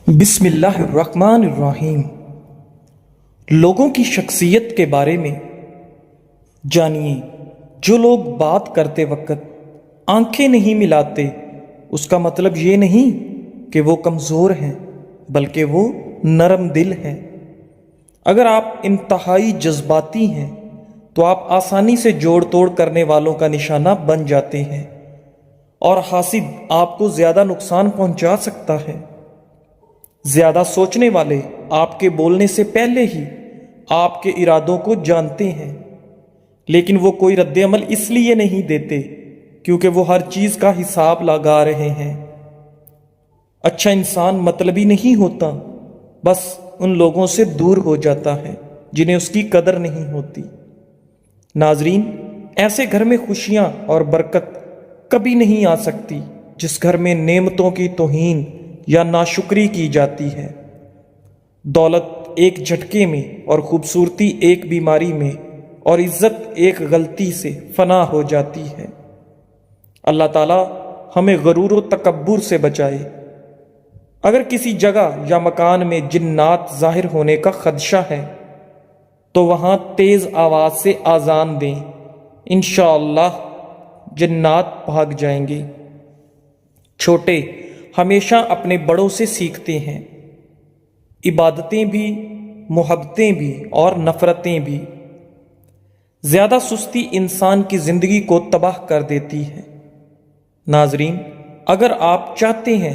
بسم اللہ الرحمن الرحیم۔ لوگوں کی شخصیت کے بارے میں جانیے۔ جو لوگ بات کرتے وقت آنکھیں نہیں ملاتے، اس کا مطلب یہ نہیں کہ وہ کمزور ہیں، بلکہ وہ نرم دل ہیں۔ اگر آپ انتہائی جذباتی ہیں تو آپ آسانی سے جوڑ توڑ کرنے والوں کا نشانہ بن جاتے ہیں، اور حاسد آپ کو زیادہ نقصان پہنچا سکتا ہے۔ زیادہ سوچنے والے آپ کے بولنے سے پہلے ہی آپ کے ارادوں کو جانتے ہیں، لیکن وہ کوئی رد عمل اس لیے نہیں دیتے کیونکہ وہ ہر چیز کا حساب لگا رہے ہیں۔ اچھا انسان مطلبی نہیں ہوتا، بس ان لوگوں سے دور ہو جاتا ہے جنہیں اس کی قدر نہیں ہوتی۔ ناظرین، ایسے گھر میں خوشیاں اور برکت کبھی نہیں آ سکتی جس گھر میں نعمتوں کی توہین یا ناشکری کی جاتی ہے۔ دولت ایک جھٹکے میں، اور خوبصورتی ایک بیماری میں، اور عزت ایک غلطی سے فنا ہو جاتی ہے۔ اللہ تعالیٰ ہمیں غرور و تکبر سے بچائے۔ اگر کسی جگہ یا مکان میں جنات ظاہر ہونے کا خدشہ ہے تو وہاں تیز آواز سے اذان دیں، انشاءاللہ جنات بھاگ جائیں گے۔ چھوٹے ہمیشہ اپنے بڑوں سے سیکھتے ہیں، عبادتیں بھی، محبتیں بھی اور نفرتیں بھی۔ زیادہ سستی انسان کی زندگی کو تباہ کر دیتی ہے۔ ناظرین، اگر آپ چاہتے ہیں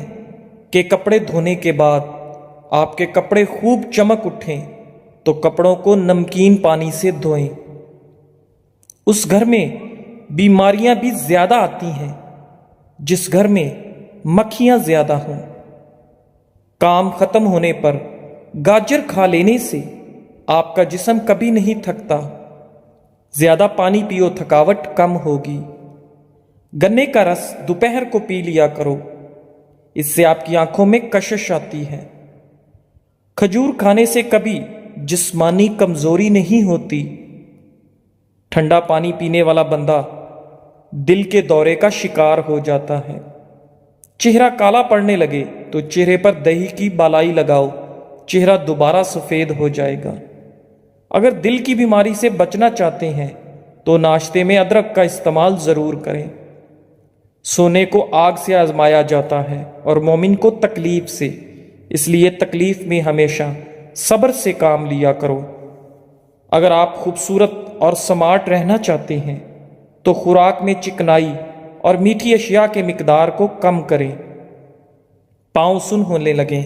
کہ کپڑے دھونے کے بعد آپ کے کپڑے خوب چمک اٹھیں تو کپڑوں کو نمکین پانی سے دھوئیں۔ اس گھر میں بیماریاں بھی زیادہ آتی ہیں جس گھر میں مکھیاں زیادہ ہوں۔ کام ختم ہونے پر گاجر کھا لینے سے آپ کا جسم کبھی نہیں تھکتا۔ زیادہ پانی پیو، تھکاوٹ کم ہوگی۔ گنے کا رس دوپہر کو پی لیا کرو، اس سے آپ کی آنکھوں میں کشش آتی ہے۔ کھجور کھانے سے کبھی جسمانی کمزوری نہیں ہوتی۔ ٹھنڈا پانی پینے والا بندہ دل کے دورے کا شکار ہو جاتا ہے۔ چہرہ کالا پڑنے لگے تو چہرے پر دہی کی بالائی لگاؤ، چہرہ دوبارہ سفید ہو جائے گا۔ اگر دل کی بیماری سے بچنا چاہتے ہیں تو ناشتے میں ادرک کا استعمال ضرور کریں۔ سونے کو آگ سے آزمایا جاتا ہے اور مومن کو تکلیف سے، اس لیے تکلیف میں ہمیشہ صبر سے کام لیا کرو۔ اگر آپ خوبصورت اور سمارٹ رہنا چاہتے ہیں تو خوراک میں چکنائی اور میٹھی اشیاء کے مقدار کو کم کریں۔ پاؤں سن ہونے لگیں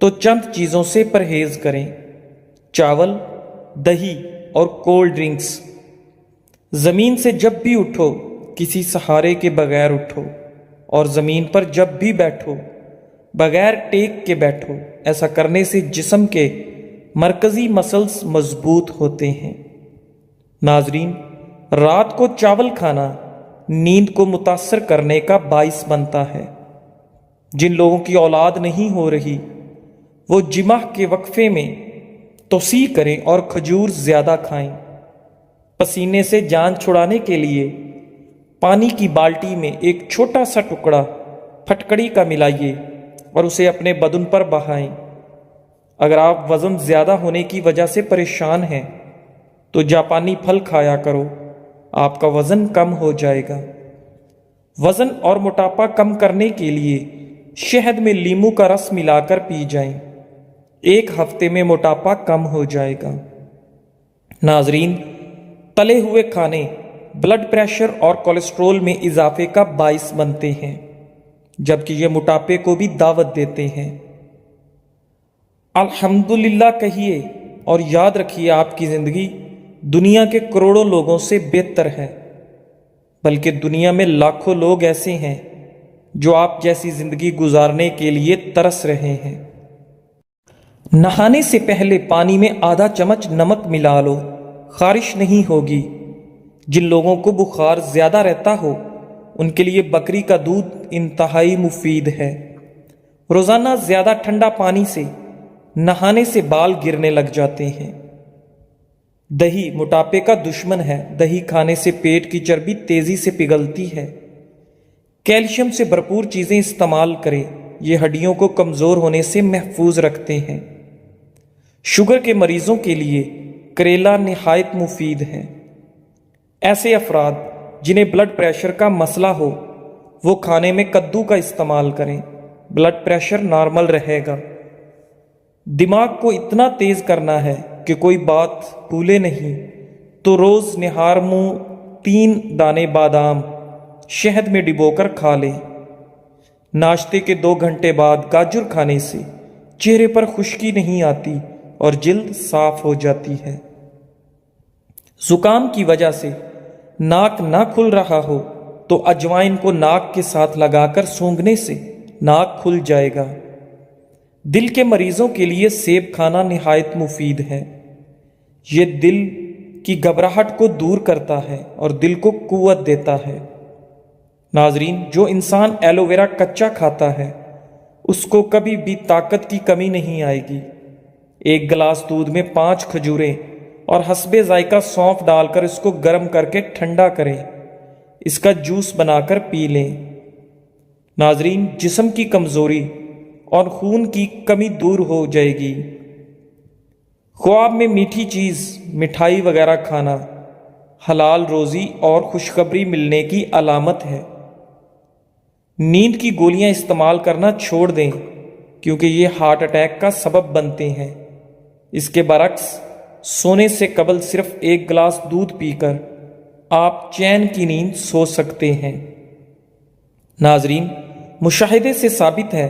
تو چند چیزوں سے پرہیز کریں: چاول، دہی اور کولڈ ڈرنکس۔ زمین سے جب بھی اٹھو کسی سہارے کے بغیر اٹھو، اور زمین پر جب بھی بیٹھو بغیر ٹیک کے بیٹھو۔ ایسا کرنے سے جسم کے مرکزی مسلز مضبوط ہوتے ہیں۔ ناظرین، رات کو چاول کھانا نیند کو متاثر کرنے کا باعث بنتا ہے۔ جن لوگوں کی اولاد نہیں ہو رہی وہ جمعہ کے وقفے میں توسیع کریں اور کھجور زیادہ کھائیں۔ پسینے سے جان چھڑانے کے لیے پانی کی بالٹی میں ایک چھوٹا سا ٹکڑا پھٹکڑی کا ملائیے اور اسے اپنے بدن پر بہائیں۔ اگر آپ وزن زیادہ ہونے کی وجہ سے پریشان ہیں تو جاپانی پھل کھایا کرو، آپ کا وزن کم ہو جائے گا۔ وزن اور موٹاپا کم کرنے کے لیے شہد میں لیموں کا رس ملا کر پی جائیں، ایک ہفتے میں موٹاپا کم ہو جائے گا۔ ناظرین، تلے ہوئے کھانے بلڈ پریشر اور کولیسٹرول میں اضافے کا باعث بنتے ہیں، جبکہ یہ موٹاپے کو بھی دعوت دیتے ہیں۔ الحمدللہ کہیے اور یاد رکھیے، آپ کی زندگی دنیا کے کروڑوں لوگوں سے بہتر ہے، بلکہ دنیا میں لاکھوں لوگ ایسے ہیں جو آپ جیسی زندگی گزارنے کے لیے ترس رہے ہیں۔ نہانے سے پہلے پانی میں آدھا چمچ نمک ملا لو، خارش نہیں ہوگی۔ جن لوگوں کو بخار زیادہ رہتا ہو ان کے لیے بکری کا دودھ انتہائی مفید ہے۔ روزانہ زیادہ ٹھنڈا پانی سے نہانے سے بال گرنے لگ جاتے ہیں۔ دہی موٹاپے کا دشمن ہے۔ دہی کھانے سے پیٹ کی چربی تیزی سے پگھلتی ہے۔ کیلشیم سے بھرپور چیزیں استعمال کریں، یہ ہڈیوں کو کمزور ہونے سے محفوظ رکھتے ہیں۔ شوگر کے مریضوں کے لیے کریلا نہایت مفید ہے۔ ایسے افراد جنہیں بلڈ پریشر کا مسئلہ ہو وہ کھانے میں کدو کا استعمال کریں، بلڈ پریشر نارمل رہے گا۔ دماغ کو اتنا تیز کرنا ہے کہ کوئی بات بھولے نہیں تو روز نہار منہ 3 دانے بادام شہد میں ڈبو کر کھا لیں۔ ناشتے کے 2 گھنٹے بعد گاجر کھانے سے چہرے پر خشکی نہیں آتی اور جلد صاف ہو جاتی ہے۔ زکام کی وجہ سے ناک نہ کھل رہا ہو تو اجوائن کو ناک کے ساتھ لگا کر سونگھنے سے ناک کھل جائے گا۔ دل کے مریضوں کے لیے سیب کھانا نہایت مفید ہے۔ یہ دل کی گھبراہٹ کو دور کرتا ہے اور دل کو قوت دیتا ہے۔ ناظرین، جو انسان ایلو ویرا کچا کھاتا ہے اس کو کبھی بھی طاقت کی کمی نہیں آئے گی۔ 1 گلاس دودھ میں 5 کھجوریں اور حسب ذائقہ سونف ڈال کر اس کو گرم کر کے ٹھنڈا کریں، اس کا جوس بنا کر پی لیں۔ ناظرین، جسم کی کمزوری اور خون کی کمی دور ہو جائے گی۔ خواب میں میٹھی چیز، مٹھائی وغیرہ کھانا حلال روزی اور خوشخبری ملنے کی علامت ہے۔ نیند کی گولیاں استعمال کرنا چھوڑ دیں کیونکہ یہ ہارٹ اٹیک کا سبب بنتے ہیں۔ اس کے برعکس سونے سے قبل صرف 1 گلاس دودھ پی کر آپ چین کی نیند سو سکتے ہیں۔ ناظرین، مشاہدے سے ثابت ہے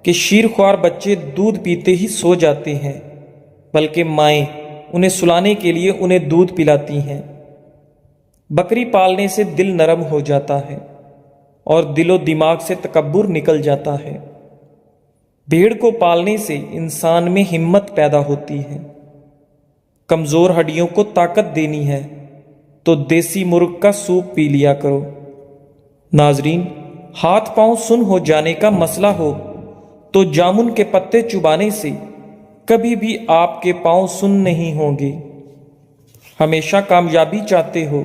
کہ شیرخوار بچے دودھ پیتے ہی سو جاتے ہیں، بلکہ مائیں انہیں سلانے کے لیے انہیں دودھ پلاتی ہیں۔ بکری پالنے سے دل نرم ہو جاتا ہے اور دل و دماغ سے تکبر نکل جاتا ہے۔ بھیڑ کو پالنے سے انسان میں ہمت پیدا ہوتی ہے۔ کمزور ہڈیوں کو طاقت دینی ہے تو دیسی مرغ کا سوپ پی لیا کرو۔ ناظرین، ہاتھ پاؤں سن ہو جانے کا مسئلہ ہو تو جامن کے پتے چبانے سے کبھی بھی آپ کے پاؤں سن نہیں ہوں گے۔ ہمیشہ کامیابی چاہتے ہو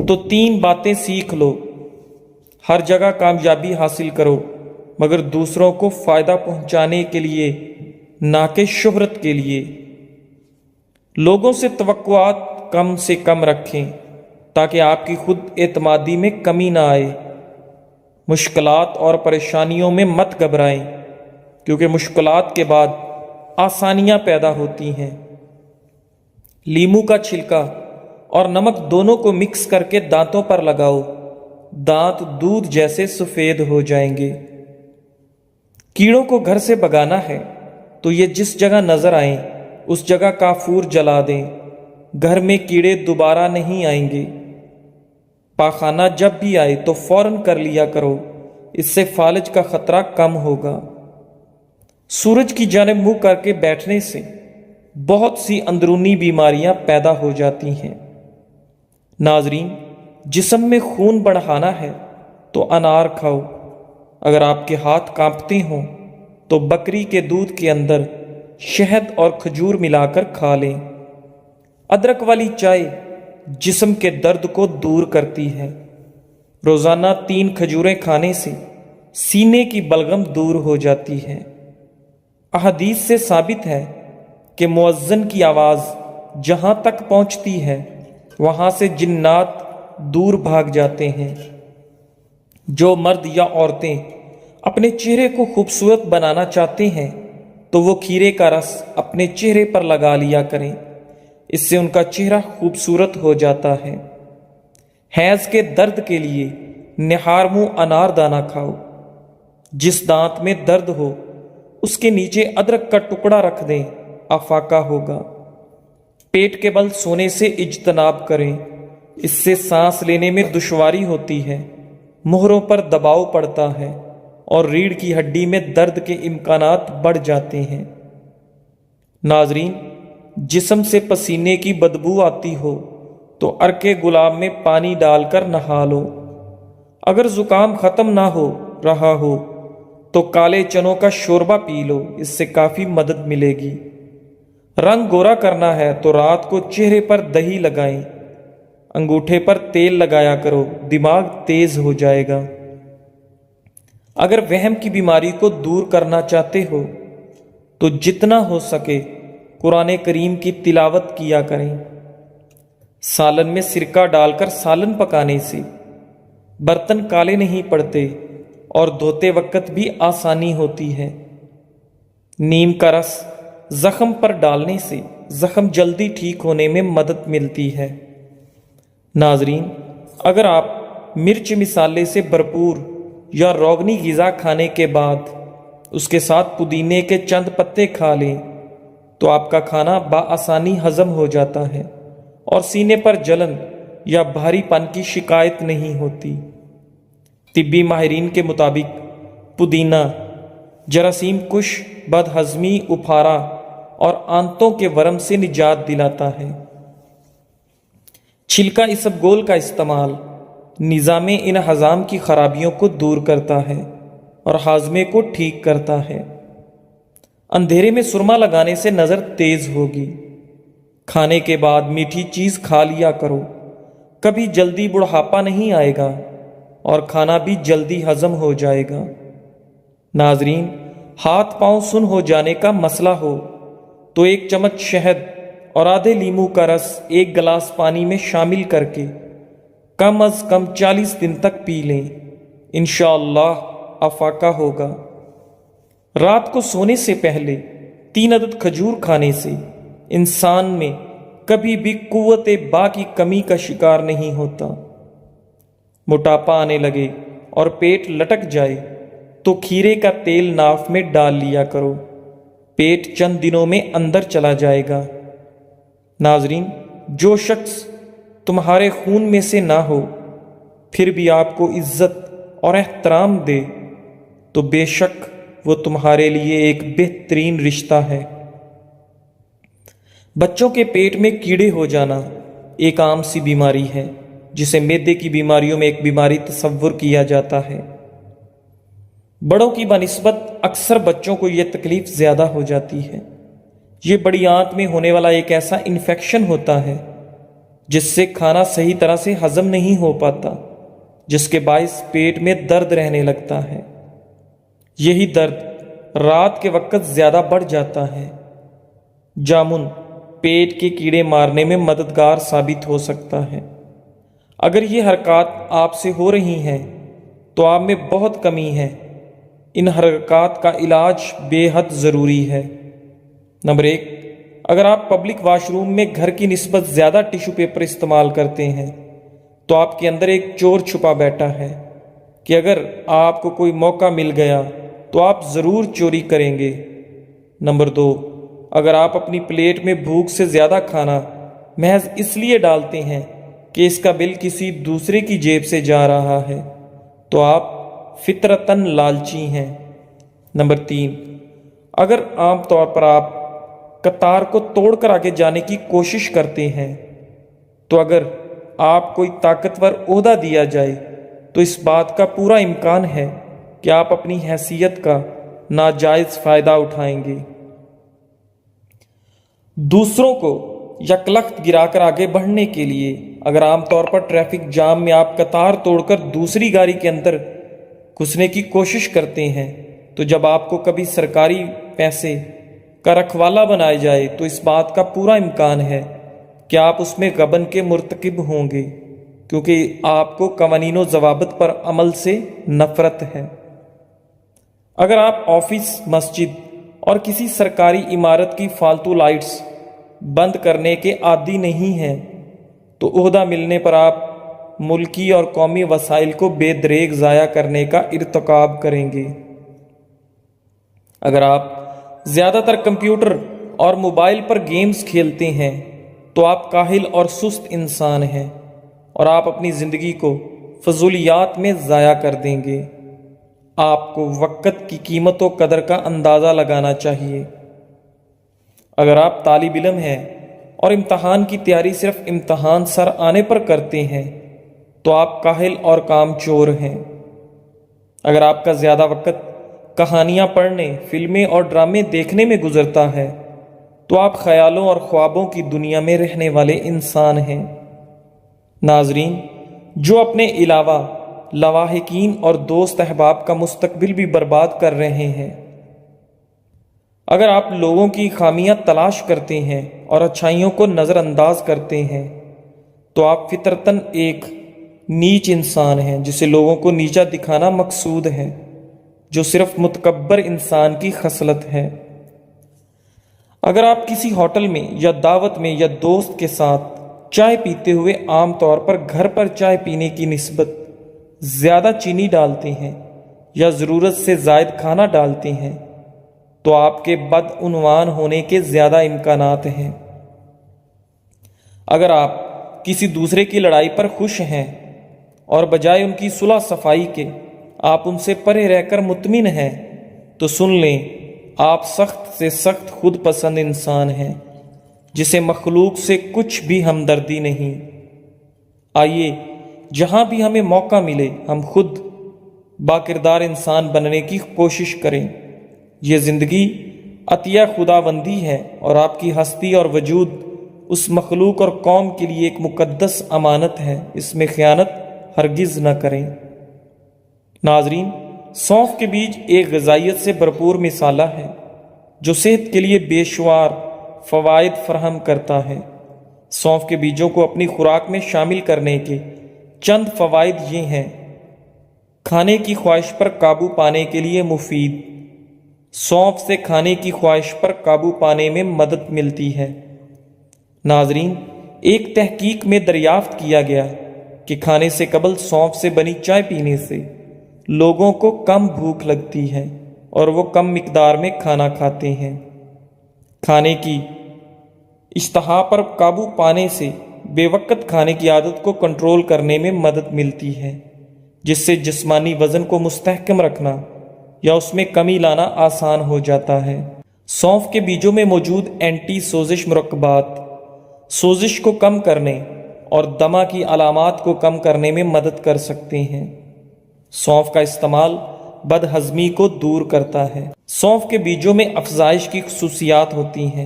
تو 3 باتیں سیکھ لو۔ ہر جگہ کامیابی حاصل کرو مگر دوسروں کو فائدہ پہنچانے کے لیے، نہ کہ شہرت کے لیے۔ لوگوں سے توقعات کم سے کم رکھیں تاکہ آپ کی خود اعتمادی میں کمی نہ آئے۔ مشکلات اور پریشانیوں میں مت گھبرائیں کیونکہ مشکلات کے بعد آسانیاں پیدا ہوتی ہیں۔ لیموں کا چھلکا اور نمک دونوں کو مکس کر کے دانتوں پر لگاؤ، دانت دودھ جیسے سفید ہو جائیں گے۔ کیڑوں کو گھر سے بھگانا ہے تو یہ جس جگہ نظر آئیں اس جگہ کافور جلا دیں، گھر میں کیڑے دوبارہ نہیں آئیں گے۔ پاخانہ جب بھی آئے تو فوراً کر لیا کرو، اس سے فالج کا خطرہ کم ہوگا۔ سورج کی جانب منہ کر کے بیٹھنے سے بہت سی اندرونی بیماریاں پیدا ہو جاتی ہیں۔ ناظرین، جسم میں خون بڑھانا ہے تو انار کھاؤ۔ اگر آپ کے ہاتھ کانپتے ہوں تو بکری کے دودھ کے اندر شہد اور کھجور ملا کر کھا لیں۔ ادرک والی چائے جسم کے درد کو دور کرتی ہے۔ روزانہ 3 کھجوریں کھانے سے سینے کی بلغم دور ہو جاتی ہے۔ احادیث سے ثابت ہے کہ مؤذن کی آواز جہاں تک پہنچتی ہے وہاں سے جنات دور بھاگ جاتے ہیں۔ جو مرد یا عورتیں اپنے چہرے کو خوبصورت بنانا چاہتے ہیں تو وہ کھیرے کا رس اپنے چہرے پر لگا لیا کریں، اس سے ان کا چہرہ خوبصورت ہو جاتا ہے۔ حیض کے درد کے لیے نہار منہ انار دانہ کھاؤ۔ جس دانت میں درد ہو اس کے نیچے ادرک کا ٹکڑا رکھ دیں، افاقہ ہوگا۔ پیٹ کے بل سونے سے اجتناب کریں، اس سے سانس لینے میں دشواری ہوتی ہے، مہروں پر دباؤ پڑتا ہے اور ریڑھ کی ہڈی میں درد کے امکانات بڑھ جاتے ہیں۔ ناظرین، جسم سے پسینے کی بدبو آتی ہو تو عرق گلاب میں پانی ڈال کر نہا لو۔ اگر زکام ختم نہ ہو رہا ہو تو کالے چنوں کا شوربہ پی لو، اس سے کافی مدد ملے گی۔ رنگ گورا کرنا ہے تو رات کو چہرے پر دہی لگائیں، انگوٹھے پر تیل لگایا کرو، دماغ تیز ہو جائے گا۔ اگر وہم کی بیماری کو دور کرنا چاہتے ہو تو جتنا ہو سکے قرآن کریم کی تلاوت کیا کریں۔ سالن میں سرکہ ڈال کر سالن پکانے سے برتن کالے نہیں پڑتے اور دھوتے وقت بھی آسانی ہوتی ہے۔ نیم کا رس زخم پر ڈالنے سے زخم جلدی ٹھیک ہونے میں مدد ملتی ہے۔ ناظرین، اگر آپ مرچ مسالے سے بھرپور یا روغنی غذا کھانے کے بعد اس کے ساتھ پودینے کے چند پتے کھا لیں تو آپ کا کھانا بآسانی ہضم ہو جاتا ہے اور سینے پر جلن یا بھاری پن کی شکایت نہیں ہوتی۔ طبی ماہرین کے مطابق پودینہ جراثیم کش، بد ہضمی، اپھارا اور آنتوں کے ورم سے نجات دلاتا ہے۔ چھلکا اسبگول کا استعمال نظام انہضام کی خرابیوں کو دور کرتا ہے اور ہاضمے کو ٹھیک کرتا ہے۔ اندھیرے میں سرما لگانے سے نظر تیز ہوگی۔ کھانے کے بعد میٹھی چیز کھا لیا کرو، کبھی جلدی بڑھاپا نہیں آئے گا اور کھانا بھی جلدی ہضم ہو جائے گا۔ ناظرین، ہاتھ پاؤں سن ہو جانے کا مسئلہ ہو تو ایک چمچ شہد اور آدھے لیموں کا رس ایک گلاس پانی میں شامل کر کے کم از کم 40 دن تک پی لیں، انشاءاللہ افاقہ ہوگا۔ رات کو سونے سے پہلے 3 عدد کھجور کھانے سے انسان میں کبھی بھی قوت با کی کمی کا شکار نہیں ہوتا۔ موٹاپا آنے لگے اور پیٹ لٹک جائے تو کھیرے کا تیل ناف میں ڈال لیا کرو، پیٹ چند دنوں میں اندر چلا جائے گا۔ ناظرین، جو شخص تمہارے خون میں سے نہ ہو پھر بھی آپ کو عزت اور احترام دے تو بے شک وہ تمہارے لیے ایک بہترین رشتہ ہے۔ بچوں کے پیٹ میں کیڑے ہو جانا ایک عام سی بیماری ہے جسے معدے کی بیماریوں میں ایک بیماری تصور کیا جاتا ہے۔ بڑوں کی بنسبت اکثر بچوں کو یہ تکلیف زیادہ ہو جاتی ہے۔ یہ بڑی آنت میں ہونے والا ایک ایسا انفیکشن ہوتا ہے جس سے کھانا صحیح طرح سے ہضم نہیں ہو پاتا، جس کے باعث پیٹ میں درد رہنے لگتا ہے۔ یہی درد رات کے وقت زیادہ بڑھ جاتا ہے۔ جامن پیٹ کے کیڑے مارنے میں مددگار ثابت ہو سکتا ہے۔ اگر یہ حرکات آپ سے ہو رہی ہیں تو آپ میں بہت کمی ہے۔ ان حرکات کا علاج بے حد ضروری ہے۔ نمبر 1، اگر آپ پبلک واش روم میں گھر کی نسبت زیادہ ٹیشو پیپر استعمال کرتے ہیں تو آپ کے اندر ایک چور چھپا بیٹھا ہے کہ اگر آپ کو کوئی موقع مل گیا تو آپ ضرور چوری کریں گے۔ نمبر 2، اگر آپ اپنی پلیٹ میں بھوک سے زیادہ کھانا محض اس لیے ڈالتے ہیں کہ اس کا بل کسی دوسرے کی جیب سے جا رہا ہے تو آپ فطرتاً لالچی ہیں۔ نمبر 3، اگر عام طور پر آپ قطار کو توڑ کر آگے جانے کی کوشش کرتے ہیں تو اگر آپ کوئی طاقتور عہدہ دیا جائے تو اس بات کا پورا امکان ہے کہ آپ اپنی حیثیت کا ناجائز فائدہ اٹھائیں گے۔ دوسروں کو یکلخت گرا کر آگے بڑھنے کے لیے اگر عام طور پر ٹریفک جام میں آپ قطار توڑ کر دوسری گاڑی کے اندر گھسنے کی کوشش کرتے ہیں تو جب آپ کو کبھی سرکاری پیسے کا رکھوالا بنایا جائے تو اس بات کا پورا امکان ہے کہ آپ اس میں غبن کے مرتکب ہوں گے، کیونکہ آپ کو قوانین و ضوابط پر عمل سے نفرت ہے۔ اگر آپ آفس، مسجد اور کسی سرکاری عمارت کی فالتو لائٹس بند کرنے کے عادی نہیں ہیں تو عہدہ ملنے پر آپ ملکی اور قومی وسائل کو بے دریغ ضائع کرنے کا ارتکاب کریں گے۔ اگر آپ زیادہ تر کمپیوٹر اور موبائل پر گیمز کھیلتے ہیں تو آپ کاہل اور سست انسان ہیں اور آپ اپنی زندگی کو فضولیات میں ضائع کر دیں گے۔ آپ کو وقت کی قیمت و قدر کا اندازہ لگانا چاہیے۔ اگر آپ طالب علم ہیں اور امتحان کی تیاری صرف امتحان سر آنے پر کرتے ہیں تو آپ کاہل اور کام چور ہیں۔ اگر آپ کا زیادہ وقت کہانیاں پڑھنے، فلمیں اور ڈرامے دیکھنے میں گزرتا ہے تو آپ خیالوں اور خوابوں کی دنیا میں رہنے والے انسان ہیں۔ ناظرین، جو اپنے علاوہ لواحقین اور دوست احباب کا مستقبل بھی برباد کر رہے ہیں۔ اگر آپ لوگوں کی خامیاں تلاش کرتے ہیں اور اچھائیوں کو نظر انداز کرتے ہیں تو آپ فطرتاً ایک نیچ انسان ہیں جسے لوگوں کو نیچا دکھانا مقصود ہے، جو صرف متکبر انسان کی خصلت ہے۔ اگر آپ کسی ہوٹل میں یا دعوت میں یا دوست کے ساتھ چائے پیتے ہوئے عام طور پر گھر پر چائے پینے کی نسبت زیادہ چینی ڈالتے ہیں یا ضرورت سے زائد کھانا ڈالتے ہیں تو آپ کے بدعنوان ہونے کے زیادہ امکانات ہیں۔ اگر آپ کسی دوسرے کی لڑائی پر خوش ہیں اور بجائے ان کی صلح صفائی کے آپ ان سے پرے رہ کر مطمئن ہیں تو سن لیں، آپ سخت سے سخت خود پسند انسان ہیں جسے مخلوق سے کچھ بھی ہمدردی نہیں۔ آئیے جہاں بھی ہمیں موقع ملے ہم خود باکردار انسان بننے کی کوشش کریں۔ یہ زندگی عطیہ خداوندی ہے اور آپ کی ہستی اور وجود اس مخلوق اور قوم کے لیے ایک مقدس امانت ہے، اس میں خیانت ہرگز نہ کریں۔ ناظرین، سونف کے بیج ایک غذائیت سے بھرپور مسالہ ہے جو صحت کے لیے بے شمار فوائد فراہم کرتا ہے۔ سونف کے بیجوں کو اپنی خوراک میں شامل کرنے کے چند فوائد یہ ہیں: کھانے کی خواہش پر قابو پانے کے لیے مفید۔ سونف سے کھانے کی خواہش پر قابو پانے میں مدد ملتی ہے۔ ناظرین، ایک تحقیق میں دریافت کیا گیا کہ کھانے سے قبل سونف سے بنی چائے پینے سے لوگوں کو کم بھوک لگتی ہے اور وہ کم مقدار میں کھانا کھاتے ہیں۔ کھانے کی اشتہا پر قابو پانے سے بے وقت کھانے کی عادت کو کنٹرول کرنے میں مدد ملتی ہے، جس سے جسمانی وزن کو مستحکم رکھنا یا اس میں کمی لانا آسان ہو جاتا ہے۔ سونف کے بیجوں میں موجود اینٹی سوزش مرکبات سوزش کو کم کرنے اور دمہ کی علامات کو کم کرنے میں مدد کر سکتے ہیں۔ سونف کا استعمال بد ہضمی کو دور کرتا ہے۔ سونف کے بیجوں میں افزائش کی خصوصیات ہوتی ہیں،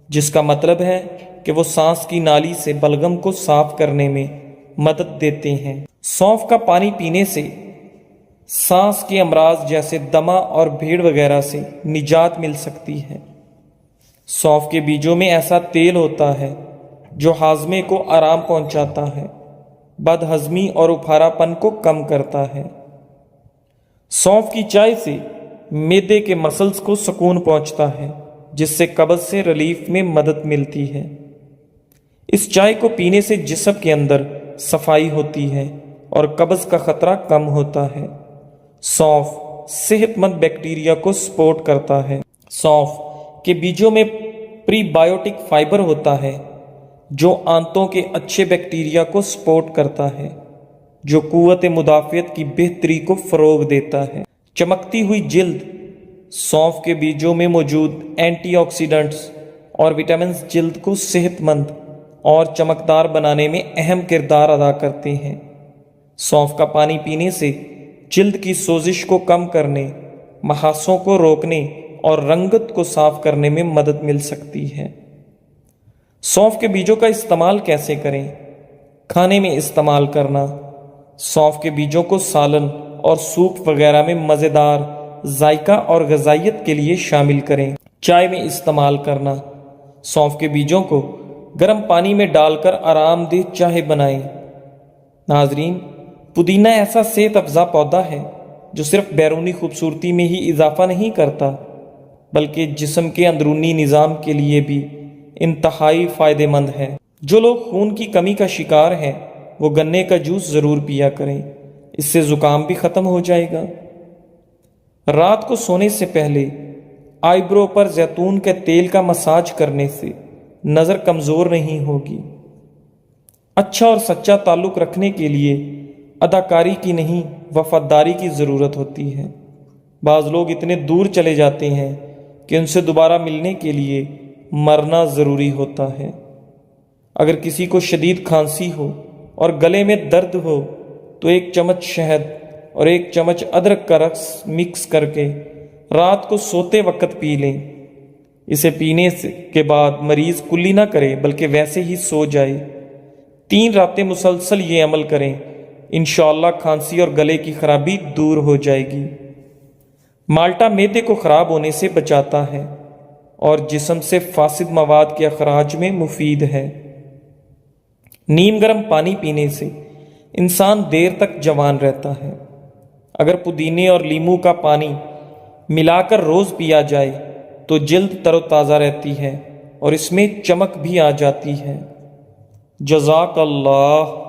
جس کا مطلب ہے کہ وہ سانس کی نالی سے بلغم کو صاف کرنے میں مدد دیتے ہیں۔ سونف کا پانی پینے سے سانس کے امراض جیسے دمہ اور بھیڑ وغیرہ سے نجات مل سکتی ہے۔ سونف کے بیجوں میں ایسا تیل ہوتا ہے جو ہاضمے کو آرام پہنچاتا ہے، بد ہضمی اور اپھارا پن کو کم کرتا ہے۔ سونف کی چائے سے معدے کے مسلز کو سکون پہنچتا ہے، جس سے قبض سے ریلیف میں مدد ملتی ہے۔ اس چائے کو پینے سے جسم کے اندر صفائی ہوتی ہے اور قبض کا خطرہ کم ہوتا ہے۔ سونف صحت مند بیکٹیریا کو سپورٹ کرتا ہے۔ سونف کے بیجوں میں پری بائیوٹک فائبر ہوتا ہے جو آنتوں کے اچھے بیکٹیریا کو سپورٹ کرتا ہے، جو قوت مدافعت کی بہتری کو فروغ دیتا ہے۔ چمکتی ہوئی جلد۔ سونف کے بیجوں میں موجود اینٹی آکسیڈنٹس اور وٹامنز جلد کو صحت مند اور چمکدار بنانے میں اہم کردار ادا کرتے ہیں۔ سونف کا پانی پینے سے جلد کی سوزش کو کم کرنے، محاسوں کو روکنے اور رنگت کو صاف کرنے میں مدد مل سکتی ہے۔ سونف کے بیجوں کا استعمال کیسے کریں؟ کھانے میں استعمال کرنا۔ سونف کے بیجوں کو سالن اور سوپ وغیرہ میں مزیدار ذائقہ اور غذائیت کے لیے شامل کریں۔ چائے میں استعمال کرنا۔ سونف کے بیجوں کو گرم پانی میں ڈال کر آرام دہ چائے بنائیں۔ ناظرین، پودینہ ایسا صحت افزا پودا ہے جو صرف بیرونی خوبصورتی میں ہی اضافہ نہیں کرتا بلکہ جسم کے اندرونی نظام کے لیے بھی انتہائی فائدہ مند ہے۔ جو لوگ خون کی کمی کا شکار ہیں وہ گنے کا جوس ضرور پیا کریں، اس سے زکام بھی ختم ہو جائے گا۔ رات کو سونے سے پہلے آئی برو پر زیتون کے تیل کا مساج کرنے سے نظر کمزور نہیں ہوگی۔ اچھا اور سچا تعلق رکھنے کے لیے اداکاری کی نہیں، وفاداری کی ضرورت ہوتی ہے۔ بعض لوگ اتنے دور چلے جاتے ہیں کہ ان سے دوبارہ ملنے کے لیے مرنا ضروری ہوتا ہے۔ اگر کسی کو شدید کھانسی ہو اور گلے میں درد ہو تو 1 چمچ شہد اور 1 چمچ ادرک کا رس مکس کر کے رات کو سوتے وقت پی لیں۔ اسے پینے کے بعد مریض کلی نہ کرے بلکہ ویسے ہی سو جائے۔ 3 راتیں مسلسل یہ عمل کریں انشاءاللہ کھانسی اور گلے کی خرابی دور ہو جائے گی۔ مالٹا معدے کو خراب ہونے سے بچاتا ہے اور جسم سے فاسد مواد کے اخراج میں مفید ہے۔ نیم گرم پانی پینے سے انسان دیر تک جوان رہتا ہے۔ اگر پودینے اور لیموں کا پانی ملا کر روز پیا جائے تو جلد تر و تازہ رہتی ہے اور اس میں چمک بھی آ جاتی ہے۔ جزاک اللہ۔